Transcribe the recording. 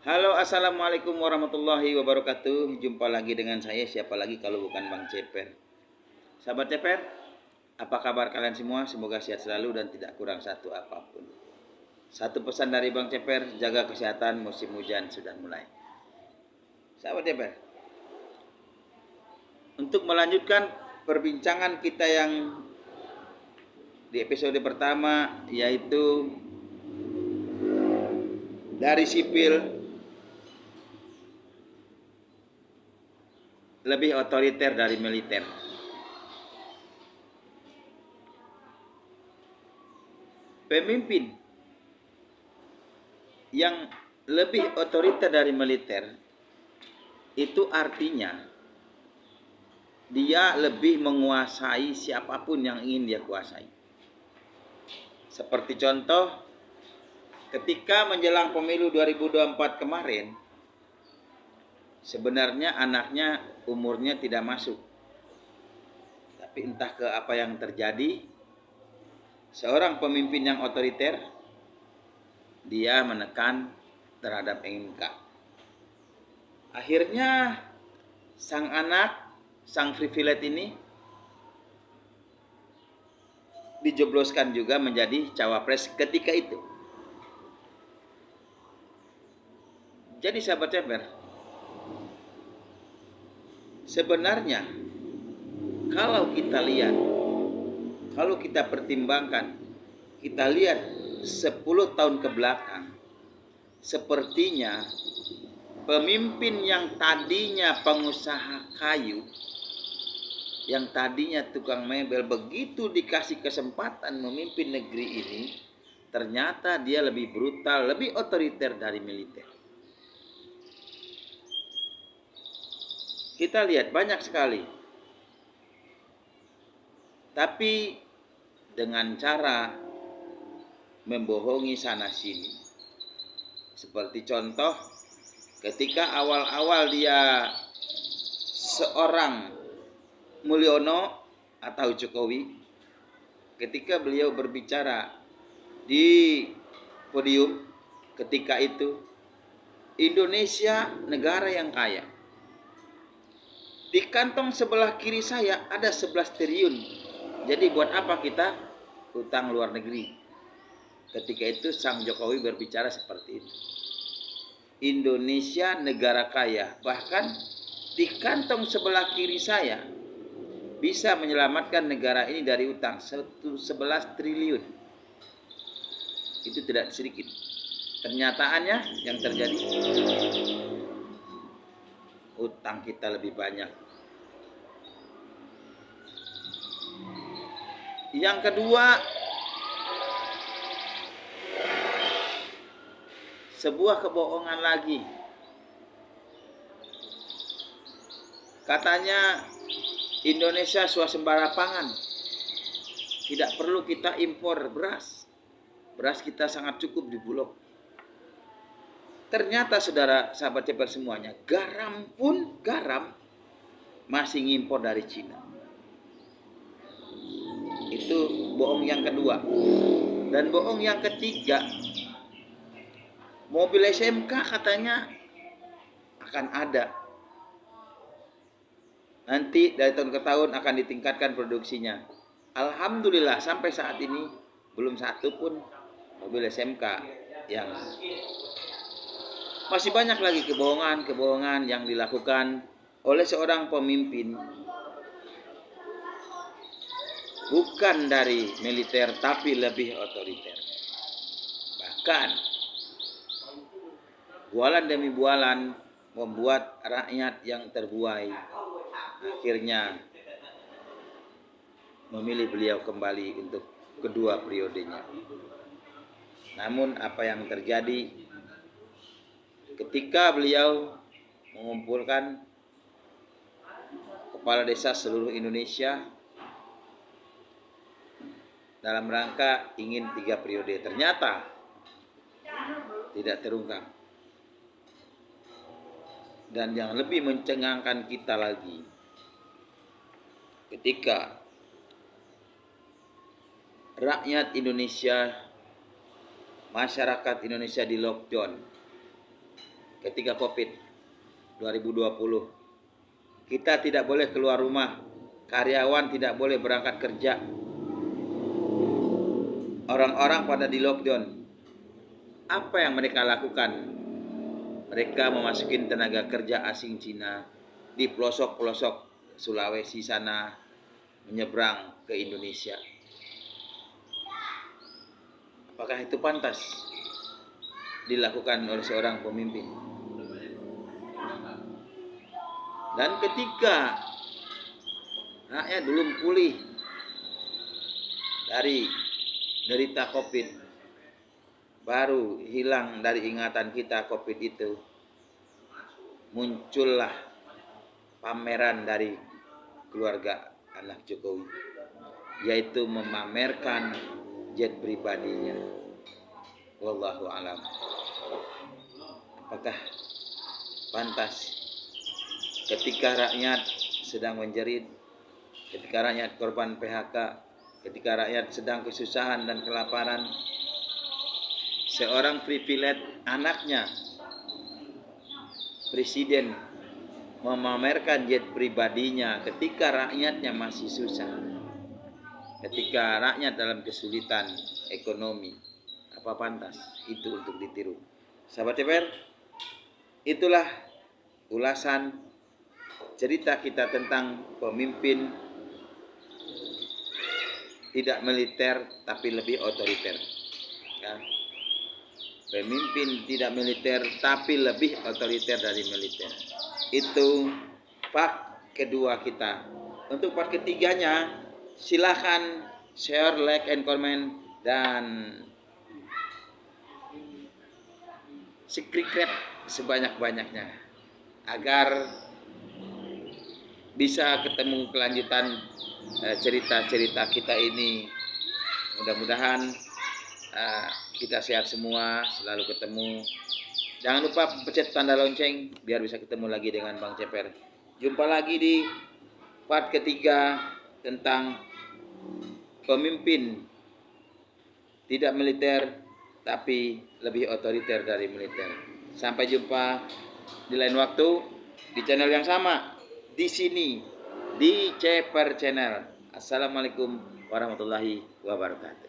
Halo, assalamualaikum warahmatullahi wabarakatuh. Jumpa lagi dengan saya, siapa lagi kalau bukan Bang Ceper. Sahabat Ceper, apa kabar kalian semua? Semoga sehat selalu dan tidak kurang satu apapun. Satu pesan dari Bang Ceper, jaga kesehatan, musim hujan sudah mulai. Sahabat Ceper, untuk melanjutkan perbincangan kita yang di episode pertama, yaitu dari sipil lebih otoriter dari militer. Pemimpin yang lebih otoriter dari militer itu artinya dia lebih menguasai siapapun yang ingin dia kuasai. Seperti contoh, ketika menjelang pemilu 2024 kemarin, sebenarnya anaknya umurnya tidak masuk. Tapi entah ke apa yang terjadi, seorang pemimpin yang otoriter, dia menekan terhadap MK. Akhirnya sang anak, sang privilege ini dijebloskan juga menjadi cawapres ketika itu. Jadi sahabat Ceper, sebenarnya kalau kita lihat, kalau kita pertimbangkan, kita lihat 10 tahun ke belakang, sepertinya pemimpin yang tadinya pengusaha kayu, yang tadinya tukang mebel, begitu dikasih kesempatan memimpin negeri ini, ternyata dia lebih brutal, lebih otoriter dari militer. Kita lihat banyak sekali. Tapi dengan cara membohongi sana sini. Seperti contoh, ketika awal-awal dia seorang Mulyono atau Jokowi, ketika beliau berbicara di podium ketika itu, Indonesia negara yang kaya. Di kantong sebelah kiri saya ada 11 triliun. Jadi buat apa kita utang luar negeri? Ketika itu sang Jokowi berbicara seperti itu. Indonesia negara kaya. Bahkan di kantong sebelah kiri saya bisa menyelamatkan negara ini dari utang 11 triliun. Itu tidak sedikit. Kenyataannya yang terjadi, utang kita lebih banyak. Yang kedua, sebuah kebohongan lagi. Katanya Indonesia swasembada pangan. Tidak perlu kita impor beras. Beras kita sangat cukup di Bulog. Ternyata saudara sahabat Ceper semuanya, garam masih ngimpor dari Cina. Itu bohong yang kedua. Dan bohong yang ketiga, mobil SMK katanya akan ada. Nanti dari tahun ke tahun akan ditingkatkan produksinya. Alhamdulillah sampai saat ini belum satu pun mobil SMK yang. Masih banyak lagi kebohongan yang dilakukan oleh seorang pemimpin, bukan dari militer tapi lebih otoriter. Bahkan bualan demi bualan membuat rakyat yang terbuai akhirnya memilih beliau kembali untuk kedua periodenya. Namun apa yang terjadi ketika beliau mengumpulkan kepala desa seluruh Indonesia dalam rangka ingin 3 periode, ternyata tidak terungkap. Dan yang lebih mencengangkan kita lagi, ketika rakyat Indonesia, masyarakat Indonesia di lockdown ketika Covid 2020. Kita tidak boleh keluar rumah, karyawan tidak boleh berangkat kerja. Orang-orang pada di lockdown. Apa yang mereka lakukan? Mereka memasukin tenaga kerja asing Cina di pelosok-pelosok Sulawesi sana, menyeberang ke Indonesia. Apakah itu pantas dilakukan oleh seorang pemimpin? Dan ketika rakyat belum pulih dari derita Covid, baru hilang dari ingatan kita Covid itu, muncullah pameran dari keluarga anak Jokowi, yaitu memamerkan jet pribadinya. Wallahu alam. Apakah pantas ketika rakyat sedang menjerit, ketika rakyat korban PHK, ketika rakyat sedang kesusahan dan kelaparan, seorang privilege anaknya, presiden, memamerkan jet pribadinya ketika rakyatnya masih susah, ketika rakyat dalam kesulitan ekonomi? Apa pantas itu untuk ditiru? Sahabat CPR, itulah ulasan cerita kita tentang pemimpin tidak militer tapi lebih otoriter. Ya. Pemimpin tidak militer tapi lebih otoriter dari militer. Itu part kedua kita. Untuk part ketiganya, silahkan share, like, and comment, dan subscribe sebanyak-banyaknya agar bisa ketemu kelanjutan cerita-cerita kita ini. Mudah-mudahan kita sehat semua, selalu ketemu. Jangan lupa pencet tanda lonceng biar bisa ketemu lagi dengan Bang Ceper. Jumpa lagi di part ketiga tentang pemimpin tidak militer tapi lebih otoriter dari militer. Sampai jumpa di lain waktu di channel yang sama, di sini di Ceper Channel. Assalamualaikum warahmatullahi wabarakatuh.